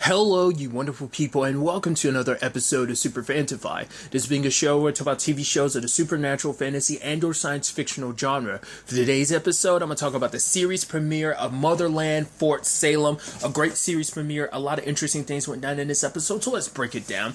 Hello, you wonderful people, and welcome to another episode of Super-Fanta-Fi. This being a show where I talk about TV shows of the supernatural, fantasy, and/or science fictional genre. For today's episode, I'm going to talk about the series premiere of Motherland, Fort Salem. A great series premiere. A lot of interesting things went down in this episode, so let's break it down.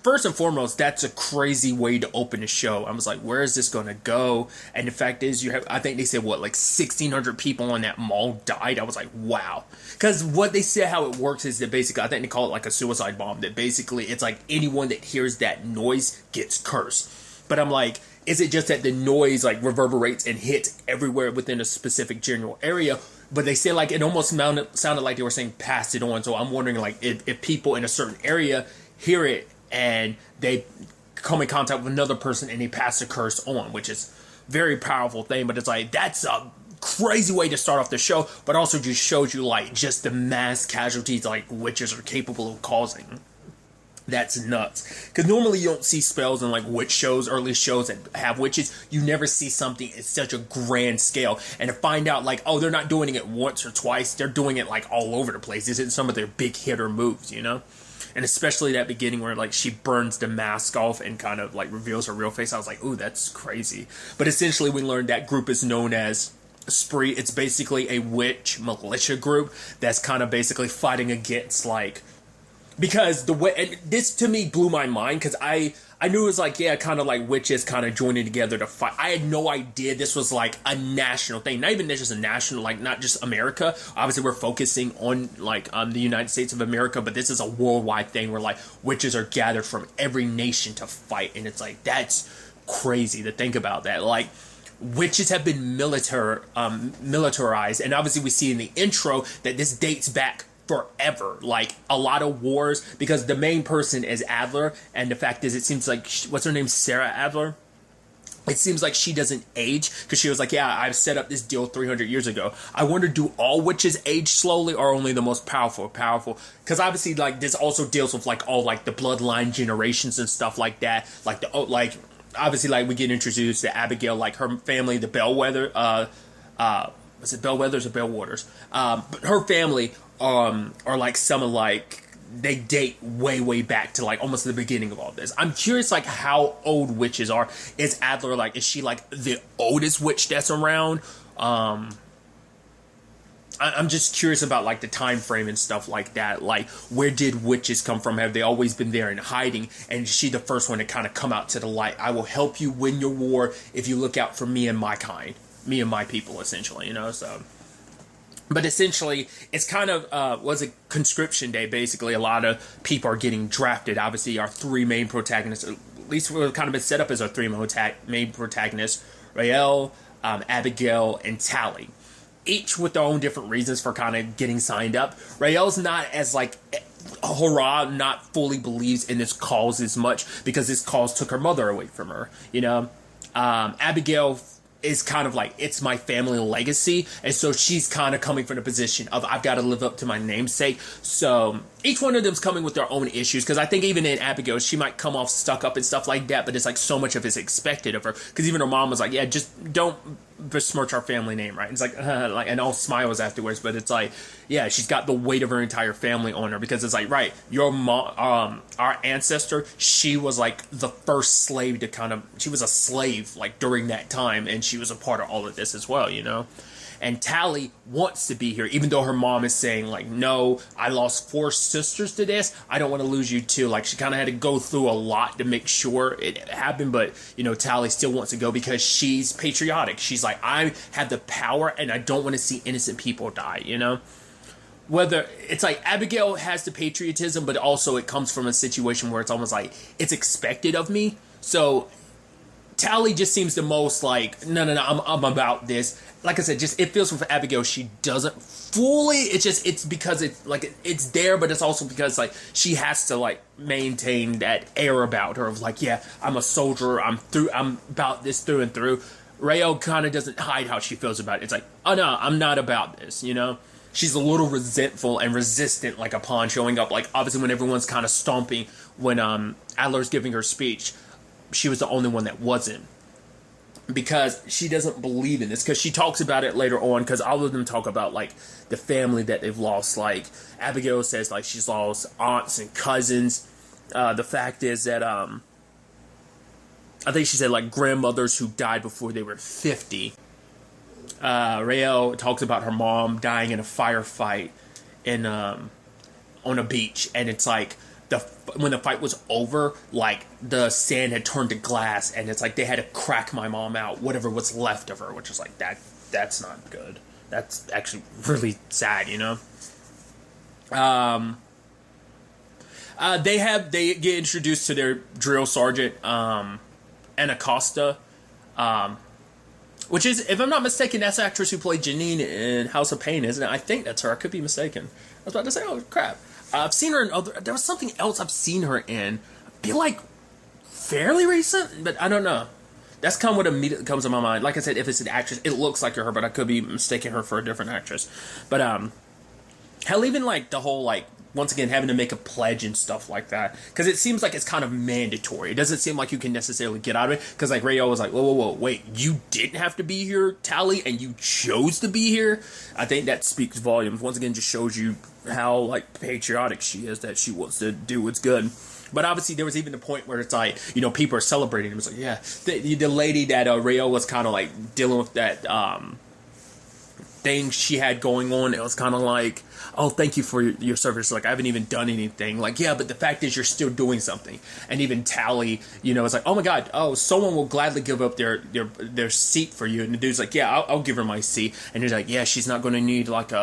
First and foremost, that's a crazy way to open a show. I was like, where is this going to go? And the fact is, I think they said, 1,600 people on that mall died? I was like, wow. Because what they said, how it works is that basically, I think they call it like a suicide bomb, that basically it's like anyone that hears that noise gets cursed. But I'm like, is it just that the noise like reverberates and hits everywhere within a specific general area? But they say like it almost sounded like they were saying pass it on. So I'm wondering like if people in a certain area hear it and they come in contact with another person and they pass the curse on, which is a very powerful thing. But it's like, that's a crazy way to start off the show, but also just shows you like just the mass casualties like witches are capable of causing. That's nuts. Because normally you don't see spells in like witch shows, early shows that have witches. You never see something at such a grand scale. And to find out like, oh, they're not doing it once or twice. They're doing it like all over the place. This is some of their big hitter moves, you know? And especially that beginning where like she burns the mask off and kind of like reveals her real face. I was like, ooh, that's crazy. But essentially we learned that group is known as Spree. It's basically a witch militia group that's kind of basically fighting against like, because the way, and this to me blew my mind because I knew it was like, yeah, kind of like witches kind of joining together to fight. I had no idea this was like a national thing. Not even just a national, like not just America. Obviously, we're focusing on like the United States of America, but this is a worldwide thing where like witches are gathered from every nation to fight. And it's like, that's crazy to think about that. Like, witches have been militarized. And obviously, we see in the intro that this dates back forever, like a lot of wars, because the main person is Adler, and the fact is it seems like what's her name, Sarah Adler, it seems like she doesn't age, because she was like, yeah, I've set up this deal 300 years ago. I wonder, do all witches age slowly or only the most powerful? Because obviously like this also deals with like all like the bloodline generations and stuff like that, like the obviously like we get introduced to Abigail, like her family, the Bellwether, was it Bellwethers or Bellwaters? But her family are like some of like, they date way back to like almost the beginning of all this. I'm curious like how old witches are. Is Adler like, is she like the oldest witch that's around? I'm just curious about like the time frame and stuff like that. Like, where did witches come from? Have they always been there in hiding? And is she the first one to kind of come out to the light? I will help you win your war if you look out for me and my kind. Me and my people, essentially, you know, so. But essentially, it's kind of, was a conscription day, basically. A lot of people are getting drafted. Obviously, our three main protagonists, at least we've kind of been set up as our three main protagonists, Raelle, Abigail, and Tally. Each with their own different reasons for kind of getting signed up. Raelle's not as, like, hurrah, not fully believes in this cause as much, because this cause took her mother away from her, you know? Abigail is kind of like, it's my family legacy, and so she's kind of coming from the position of, I've got to live up to my namesake. So each one of them's coming with their own issues, because I think even in Abigail, she might come off stuck up and stuff like that, but it's like so much of it's expected of her, because even her mom was like, yeah, just don't besmirch our family name, right? And it's like, and all smiles afterwards, but it's like, yeah, she's got the weight of her entire family on her, because it's like, right, your mom, our ancestor, she was like the first slave to she was a slave like during that time, and she was a part of all of this as well, you know? And Tally wants to be here, even though her mom is saying, like, no, I lost 4 sisters to this. I don't want to lose you too. Like, she kind of had to go through a lot to make sure it happened. But, you know, Tally still wants to go because she's patriotic. She's like, I have the power and I don't want to see innocent people die, you know? Whether it's like Abigail has the patriotism, but also it comes from a situation where it's almost like it's expected of me. So Tally just seems the most like, no, I'm about this. Like I said, just it feels with Abigail, she doesn't fully. It's because it's like it's there, but it's also because like she has to like maintain that air about her of like, yeah, I'm a soldier. I'm about this through and through. Raelle kind of doesn't hide how she feels about it. It's like, oh no, I'm not about this. You know, she's a little resentful and resistant, like upon showing up. Like obviously when everyone's kind of stomping when Adler's giving her speech, she was the only one that wasn't. because she doesn't believe in this, because she talks about it later on, because all of them talk about like the family that they've lost. Like Abigail says like she's lost aunts and cousins. The fact is that I think she said like grandmothers who died before they were 50. Rael talks about her mom dying in a firefight in on a beach, and it's like when the fight was over, like the sand had turned to glass, and it's like they had to crack my mom out, whatever was left of her, which is like that's not good. That's actually really sad, you know. They get introduced to their drill sergeant, Anacosta, which is, if I'm not mistaken, that's the actress who played Janine in House of Pain, isn't it? I think that's her. I could be mistaken. I was about to say, oh crap. I've seen her in other. There was something else I've seen her in. I feel like fairly recent, but I don't know. That's kind of what immediately comes to my mind. Like I said, if it's an actress, it looks like her, but I could be mistaking her for a different actress. But hell, even like the whole like, once again, having to make a pledge and stuff like that, because it seems like it's kind of mandatory. It doesn't seem like you can necessarily get out of it, because like Rayo was like, whoa, wait, you didn't have to be here, Tally, and you chose to be here. I think that speaks volumes. Once again, just shows you how like patriotic she is, that she wants to do what's good. But obviously, there was even the point where it's like, you know, people are celebrating. It was like, yeah, the lady that Rayo was kind of like dealing with that thing she had going on. It was kind of like, oh, thank you for your service. Like, I haven't even done anything. Like, yeah, but the fact is you're still doing something. And even Tally, you know, it's like, oh my God, oh, someone will gladly give up their seat for you. And the dude's like, yeah, I'll give her my seat. And he's like, yeah, she's not going to need like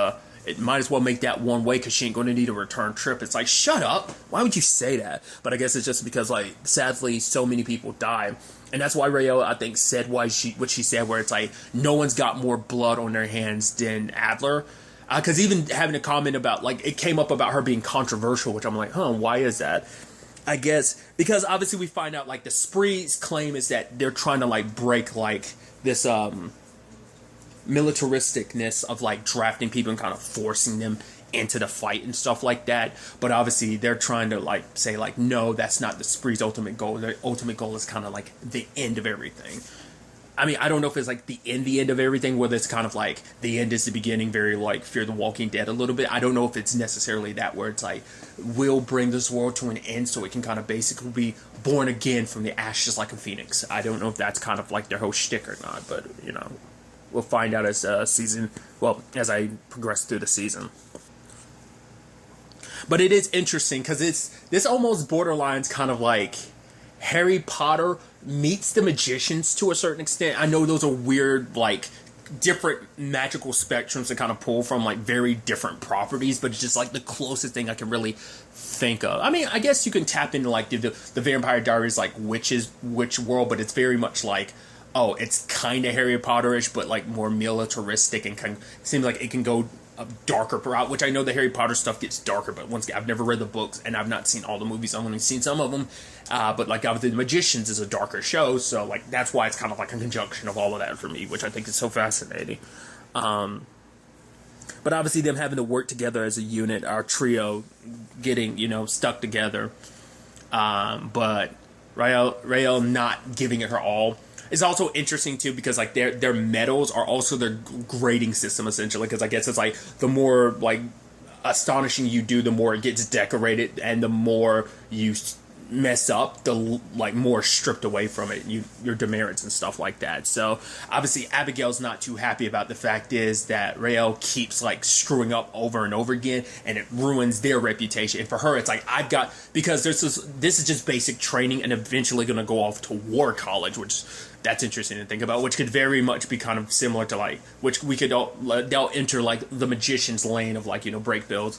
it might as well make that one way, because she ain't going to need a return trip. It's like, shut up. Why would you say that? But I guess it's just because, like, sadly, so many people die. And that's why Rayo, I think, said what she said, where it's like, no one's got more blood on their hands than Adler. Because even having a comment about, like, it came up about her being controversial, which I'm like, why is that? I guess because obviously we find out, like, the Spree's claim is that they're trying to, like, break, like, this militaristicness of like drafting people and kind of forcing them into the fight and stuff like that. But obviously they're trying to like say like, no, that's not the Spree's ultimate goal. Their ultimate goal is kind of like the end of everything. I mean, I don't know if it's like the end of everything, whether it's kind of like the end is the beginning, very like Fear the Walking Dead a little bit. I don't know if it's necessarily that, where it's like, we'll bring this world to an end so it can kind of basically be born again from the ashes like a phoenix. I don't know if that's kind of like their whole shtick or not, but you know, we'll find out as as I progress through the season. But it is interesting because this almost borderlines kind of like Harry Potter meets the Magicians to a certain extent. I know those are weird, like, different magical spectrums to kind of pull from, like, very different properties, but it's just, like, the closest thing I can really think of. I mean, I guess you can tap into, like, the Vampire Diaries, like, witch world, but it's very much like, oh, it's kind of Harry Potter-ish, but, like, more militaristic, and seems like it can go a darker route, which I know the Harry Potter stuff gets darker, but once again, I've never read the books, and I've not seen all the movies. I've only seen some of them, but like obviously The Magicians is a darker show, so like that's why it's kind of like a conjunction of all of that for me, which I think is so fascinating. But obviously them having to work together as a unit, our trio getting, you know, stuck together, but Rael not giving it her all. It's also interesting too because like their medals are also their grading system essentially, because I guess it's like the more like astonishing you do, the more it gets decorated, and the more you mess up, the like more stripped away from it, your demerits and stuff like that. So obviously Abigail's not too happy about the fact is that Rael keeps like screwing up over and over again, and it ruins their reputation. And for her, it's like because this is just basic training, and eventually going to go off to war college, which that's interesting to think about, which could very much be kind of similar to like, which we could they'll enter like the Magician's lane of like, you know, break builds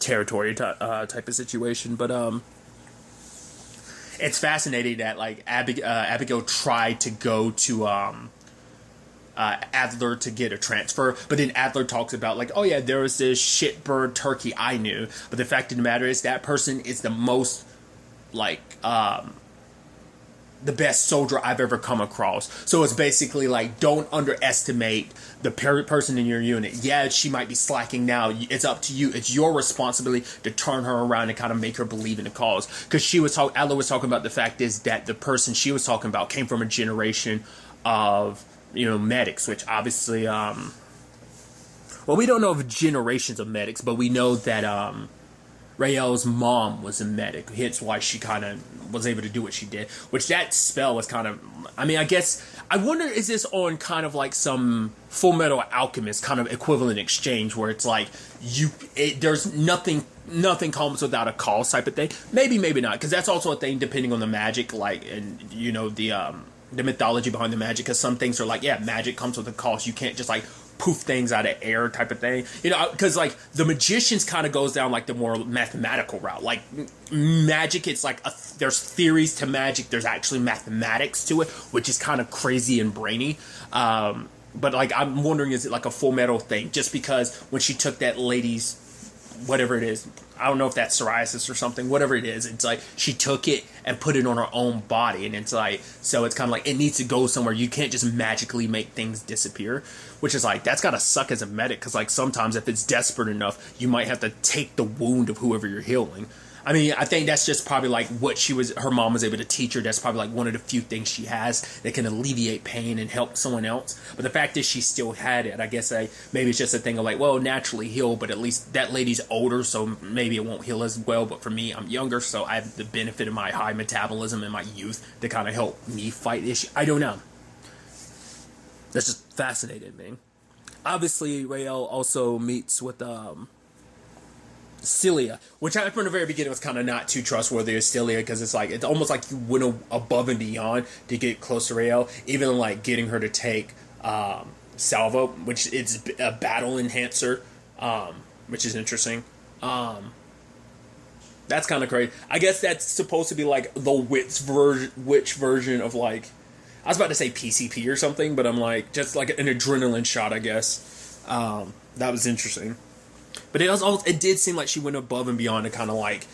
territory type of situation. But it's fascinating that like Abigail tried to go to Adler to get a transfer, but then Adler talks about like, oh yeah, there was this shitbird turkey I knew, but the fact of the matter is that person is the most like the best soldier I've ever come across. So it's basically like, don't underestimate the person in your unit. Yeah, she might be slacking now. It's up to you. It's your responsibility to turn her around and kind of make her believe in the cause. Because Adler was talking about the fact is that the person she was talking about came from a generation of, medics, which obviously, well, we don't know of generations of medics, but we know that Rael's mom was a medic, hence why she kind of was able to do what she did. Which that spell was kind of, I guess, I wonder, is this on kind of like some Full Metal Alchemist kind of equivalent exchange where it's like there's nothing comes without a cause type of thing? Maybe not, because that's also a thing depending on the magic, like, and the mythology behind the magic, because some things are like, yeah, magic comes with a cost. You can't just like poof things out of air type of thing, because like the magicians kind of goes down like the more mathematical route. Like magic, it's like there's theories to magic, there's actually mathematics to it, which is kind of crazy and brainy. But like I'm wondering, is it like a Full Metal thing? Just because when she took that lady's, whatever it is, I don't know if that's psoriasis or something, whatever it is, it's like she took it and put it on her own body, and it's like, so it's kind of like it needs to go somewhere. You can't just magically make things disappear, which is like, that's gotta suck as a medic, because like sometimes if it's desperate enough, you might have to take the wound of whoever you're healing. I think that's just probably like what her mom was able to teach her. That's probably like one of the few things she has that can alleviate pain and help someone else. But the fact is she still had it. I guess maybe it's just a thing of like, well, naturally heal, but at least that lady's older, so maybe it won't heal as well. But for me, I'm younger, so I have the benefit of my high metabolism and my youth to kind of help me fight issues. I don't know. That's just fascinating me. Obviously, Rael also meets with Celia, which I, from the very beginning, was kind of not too trustworthy of Celia, because it's almost like you went above and beyond to get close to Rael, even like getting her to take Salvo, which is a battle enhancer, which is interesting. That's kind of crazy. I guess that's supposed to be like the witch version of like, I was about to say PCP or something, but I'm like, just like an adrenaline shot, I guess. That was interesting. But it did seem like she went above and beyond to kind of like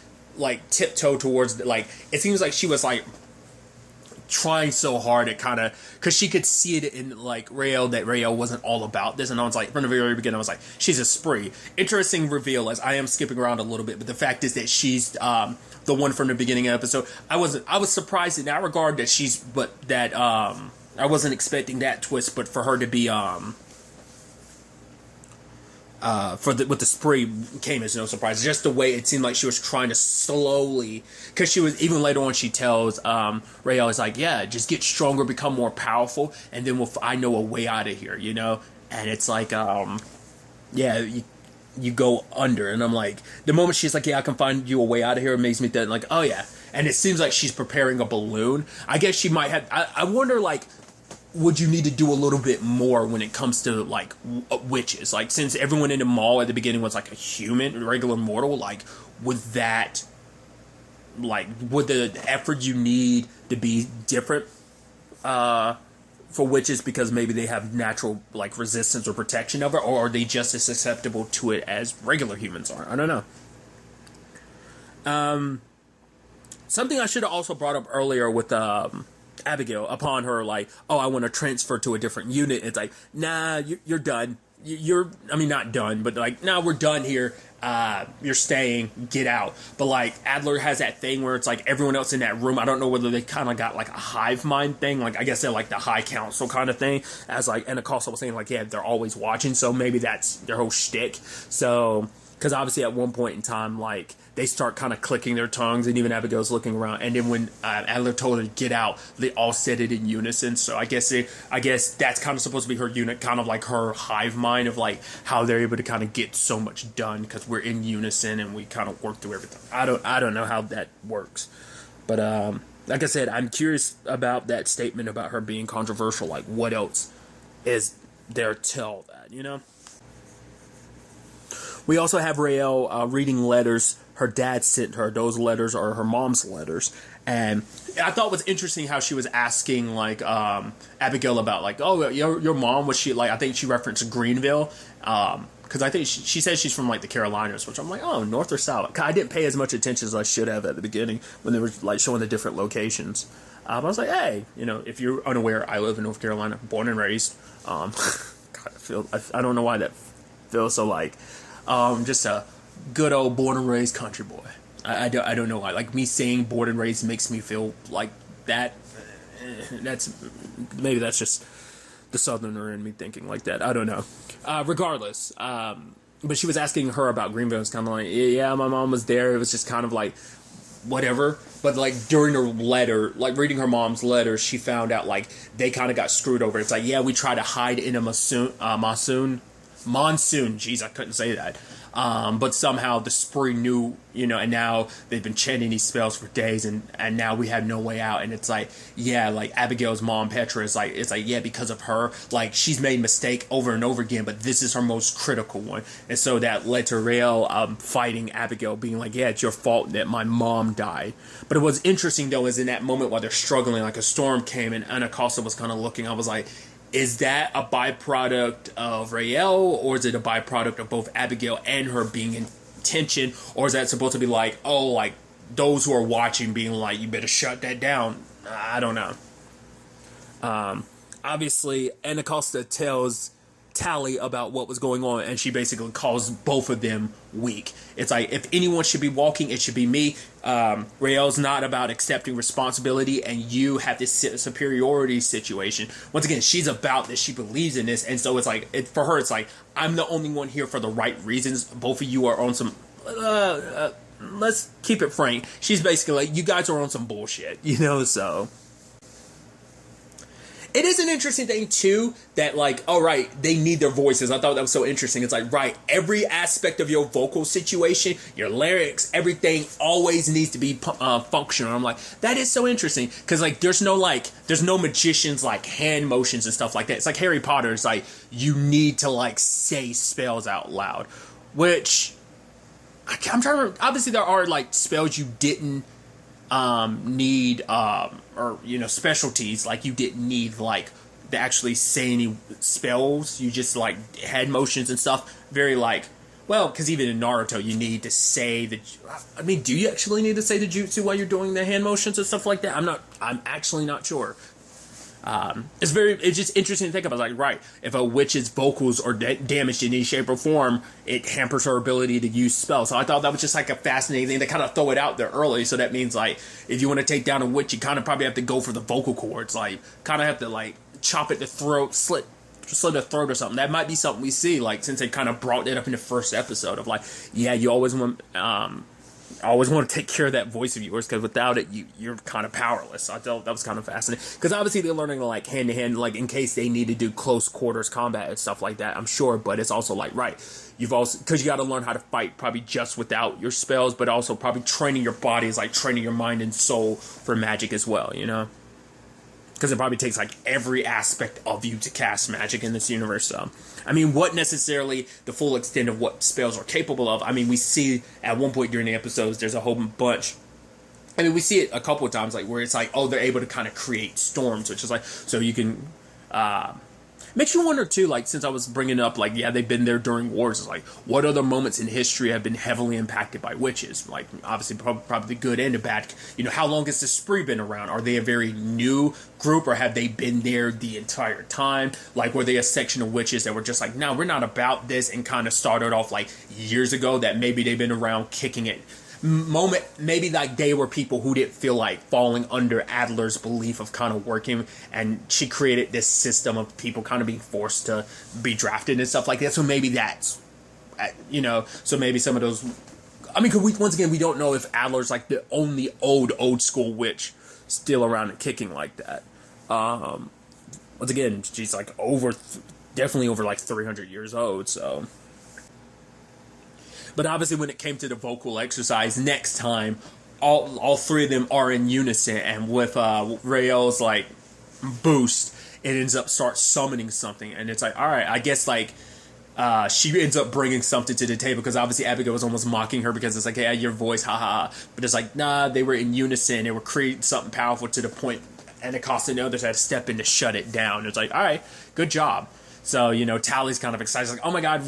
tiptoe towards, like, it seems like she was like trying so hard at kind of, because she could see it in like Rael, that Rael wasn't all about this, and I was like, from the very beginning I was like, she's a spree. Interesting reveal, as I am skipping around a little bit, but the fact is that she's the one from the beginning of the episode. I was surprised in that regard that I wasn't expecting that twist, but for her to be with the spree came as no surprise. Just the way it seemed like she was trying to slowly, because she was, even later on she tells Rael, is like, yeah, just get stronger, become more powerful, and then I know a way out of here, and it's like, yeah, you go under, and I'm like, the moment she's like, yeah, I can find you a way out of here, it makes me think like, oh yeah, and it seems like she's preparing a balloon. I guess she might have, I wonder, like, would you need to do a little bit more when it comes to like witches? Like, since everyone in the mall at the beginning was like a human, regular mortal, like, would the effort you need to be different for witches, because maybe they have natural like resistance or protection of it, or are they just as susceptible to it as regular humans are? I don't know. Something I should have also brought up earlier with Abigail, upon her like, oh, I want to transfer to a different unit. It's like, nah, you're done. Not done, but like, nah, we're done here. You're staying, get out. But like, Adler has that thing where it's like everyone else in that room, I don't know whether they kind of got like a hive mind thing, like I guess they're like the high council kind of thing, as like, and Acosta was saying like, yeah, they're always watching, so maybe that's their whole shtick. So, because obviously at one point in time, like, they start kind of clicking their tongues, and even Abigail's looking around. And then when Adler told her to get out, they all said it in unison. So I guess that's kind of supposed to be her unit, kind of like her hive mind of like how they're able to kind of get so much done, because we're in unison and we kind of work through everything. I don't know how that works, but like I said, I'm curious about that statement about her being controversial. Like, what else is there to tell that, We also have Rael reading letters her dad sent her. Those letters are her mom's letters. And I thought it was interesting how she was asking, like, Abigail about, like, oh, your mom, was she, like, I think she referenced Greenville. Because I think she says she's from, like, the Carolinas, which I'm like, oh, north or south? I didn't pay as much attention as I should have at the beginning when they were, like, showing the different locations. I was like, hey, if you're unaware, I live in North Carolina, born and raised. God, I don't know why that feels so, like, just a good old born and raised country boy. I don't know why. Like, me saying born and raised makes me feel like that. that's just the Southerner in me thinking like that. I don't know. Regardless, but she was asking her about Greenville. It's kind of like, yeah, my mom was there. It was just kind of like, whatever. But like during her letter, like reading her mom's letter, she found out like they kind of got screwed over. It's like, yeah, we tried to hide in a monsoon. Jeez, I couldn't say that. But somehow the spree knew, and now they've been chanting these spells for days, and now we have no way out. And it's like, yeah, like Abigail's mom, Petra, it's like, yeah, because of her, like she's made mistake over and over again, but this is her most critical one. And so that led to Rael fighting Abigail, being like, yeah, it's your fault that my mom died. But it was interesting though, is in that moment while they're struggling, like a storm came and Anacostia was kind of looking, I was like, is that a byproduct of Rael, or is it a byproduct of both Abigail and her being in tension, or is that supposed to be like, oh, like those who are watching being like, you better shut that down? I don't know. Obviously, Anacostia tells Tally about what was going on, and she basically calls both of them weak. It's like, if anyone should be walking, it should be me. Rael's not about accepting responsibility, and you have this superiority situation. Once again, she's about this. She believes in this, and so it's like, for her, it's like, I'm the only one here for the right reasons. Both of you are on some. Let's keep it frank. She's basically like, you guys are on some bullshit, so. It is an interesting thing, too, that, like, all right, they need their voices. I thought that was so interesting. It's like, right, every aspect of your vocal situation, your lyrics, everything always needs to be functional. I'm like, that is so interesting. Because, like, there's no magicians, like, hand motions and stuff like that. It's like Harry Potter. It's like, you need to, like, say spells out loud. Which, I'm trying to remember. Obviously, there are, like, spells you didn't need or specialties, like you didn't need like to actually say any spells. You just like head motions and stuff. Very like, well, because even in Naruto you need to say do you actually need to say the jutsu while you're doing the hand motions and stuff like that? I'm actually not sure. It's just interesting to think about. Like, right, if a witch's vocals are damaged in any shape or form, it hampers her ability to use spells. So I thought that was just like a fascinating thing. They kind of throw it out there early. So that means like, if you want to take down a witch, you kind of probably have to go for the vocal cords. Like, kind of have to like chop at the throat, slit the throat or something. That might be something we see. Like, since they kind of brought that up in the first episode of like, yeah, you always want. I always want to take care of that voice of yours, because without it, you're kind of powerless. So I thought that was kind of fascinating, because obviously they're learning to like hand to hand, like in case they need to do close quarters combat and stuff like that, I'm sure. But it's also like, right, you've also, because you got to learn how to fight probably just without your spells, but also probably training your body is like training your mind and soul for magic as well, because it probably takes like every aspect of you to cast magic in this universe. So I mean, what necessarily the full extent of what spells are capable of. I mean, we see at one point during the episodes, there's a whole bunch. I mean, we see it a couple of times, like where it's like, oh, they're able to kind of create storms, which is like, so you can. Makes you wonder too, like, since I was bringing up, like, yeah, they've been there during wars. It's like, what other moments in history have been heavily impacted by witches? Like, obviously, probably the good and the bad. How long has the spree been around? Are they a very new group, or have they been there the entire time? Like, were they a section of witches that were just like, no, we're not about this, and kind of started off like years ago, that maybe they've been around kicking it? Maybe like they were people who didn't feel like falling under Adler's belief of kind of working, and she created this system of people kind of being forced to be drafted and stuff like that. So maybe that's, so maybe some of those. I mean, once again, we don't know if Adler's like the only old school witch still around and kicking like that. Once again, she's like definitely over like 300 years old. So. But obviously, when it came to the vocal exercise, next time, all three of them are in unison, and with Rael's like boost, it ends up starts summoning something, and it's like, all right, I guess like she ends up bringing something to the table, because obviously Abigail was almost mocking her, because it's like, yeah, your voice, haha, but it's like, nah, they were in unison, they were creating something powerful to the point, and it cost the others had to step in to shut it down. It's like, all right, good job. So Tally's kind of excited, like, oh my god,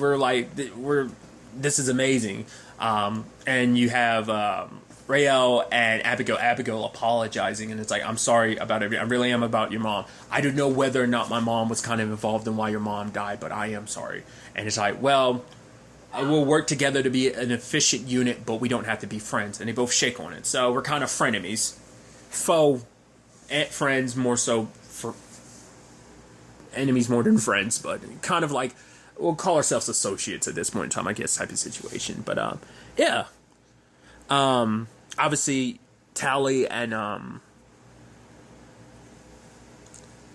this is amazing. And you have Rael and Abigail apologizing, and it's like, I'm sorry about everything. I really am about your mom. I don't know whether or not my mom was kind of involved in why your mom died, but I am sorry. And it's like, well, we'll work together to be an efficient unit, but we don't have to be friends. And they both shake on it. So we're kind of frenemies. Faux friends more so for enemies more than friends, but kind of like we'll call ourselves associates at this point in time, I guess, type of situation. But yeah, obviously Tally and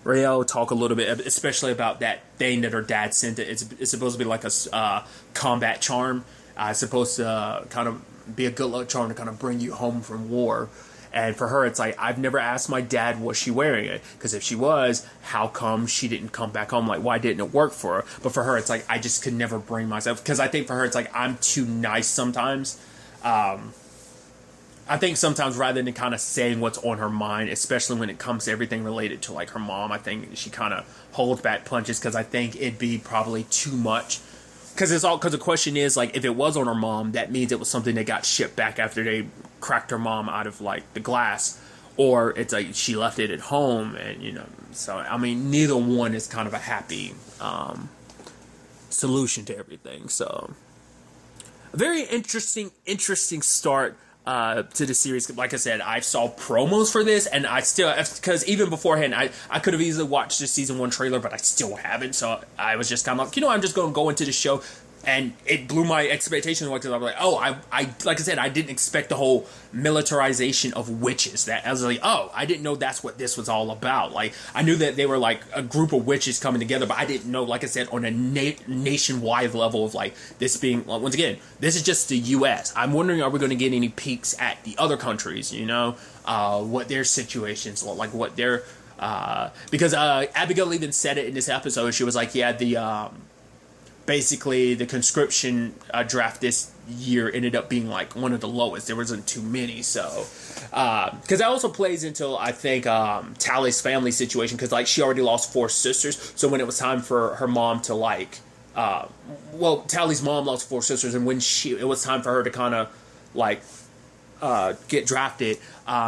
Rayo talk a little bit, especially about that thing that her dad sent. It's supposed to be like a combat charm. It's supposed to kind of be a good luck charm to kind of bring you home from war. And for her, it's like, I've never asked my dad, was she wearing it? Because if she was, how come she didn't come back home? Like, why didn't it work for her? But for her, it's like, I just could never bring myself. Because I think for her, it's like, I'm too nice sometimes. I think sometimes rather than kind of saying what's on her mind, especially when it comes to everything related to, like, her mom, I think she kind of holds back punches because I think it'd be probably too much. Because the question is, like, if it was on her mom, that means it was something that got shipped back after they cracked her mom out of, like, the glass. Or it's like she left it at home, and, you know. So, I mean, neither one is kind of a happy solution to everything. So, a very interesting start to the series. Like I said, I saw promos for this, and I still, because even beforehand, I could have easily watched the season 1 trailer, but I still haven't. So I was just kind of like, you know, I'm just going to go into the show, and it blew my expectations. Because I was like, oh, I like I said, I didn't expect the whole militarization of witches. That I was like, oh, I didn't know that's what this was all about. Like, I knew that they were like a group of witches coming together, but I didn't know, like I said, on a nationwide level of like this being, once again, this is just the U.S. I'm wondering, are we going to get any peeks at the other countries? You know, what their situations look like, what their because Abigail even said it in this episode. She was like, yeah, the basically the conscription draft this year ended up being like one of the lowest. There wasn't too many. So because that also plays into, I think, Tally's family situation, because like she already lost 4 sisters. So when it was time for her mom to like well, Tally's mom lost 4 sisters, and when it was time for her to kind of like get drafted,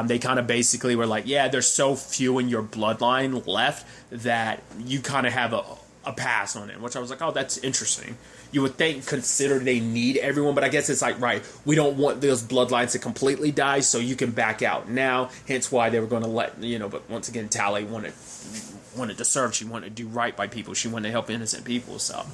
they kind of basically were like, yeah, there's so few in your bloodline left that you kind of have a pass on it, which I was like, oh, that's interesting. You would think, consider they need everyone, but I guess it's like, right, we don't want those bloodlines to completely die, so you can back out now, hence why they were going to let, you know, but once again, Tally wanted to serve, she wanted to do right by people, she wanted to help innocent people, so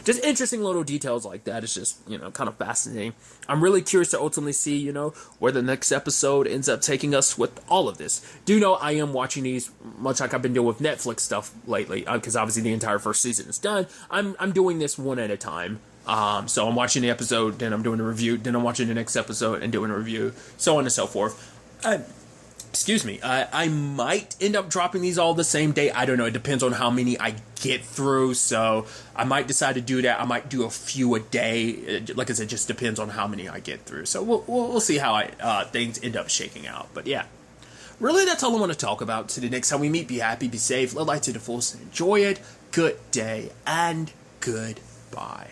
just interesting little details like that. It's just, you know, kind of fascinating. I'm really curious to ultimately see, you know, where the next episode ends up taking us with all of this. Do know I am watching these much like I've been doing with Netflix stuff lately, because obviously the entire first season is done. I'm doing this one at a time. So I'm watching the episode, then I'm doing a review, then I'm watching the next episode and doing a review, so on and so forth. Excuse me, I might end up dropping these all the same day. I don't know. It depends on how many I get through. So I might decide to do that. I might do a few a day. Like I said, it just depends on how many I get through. So we'll see how things end up shaking out. But yeah, really, that's all I want to talk about. To the next time we meet, be happy, be safe, live life to the fullest, enjoy it. Good day and goodbye.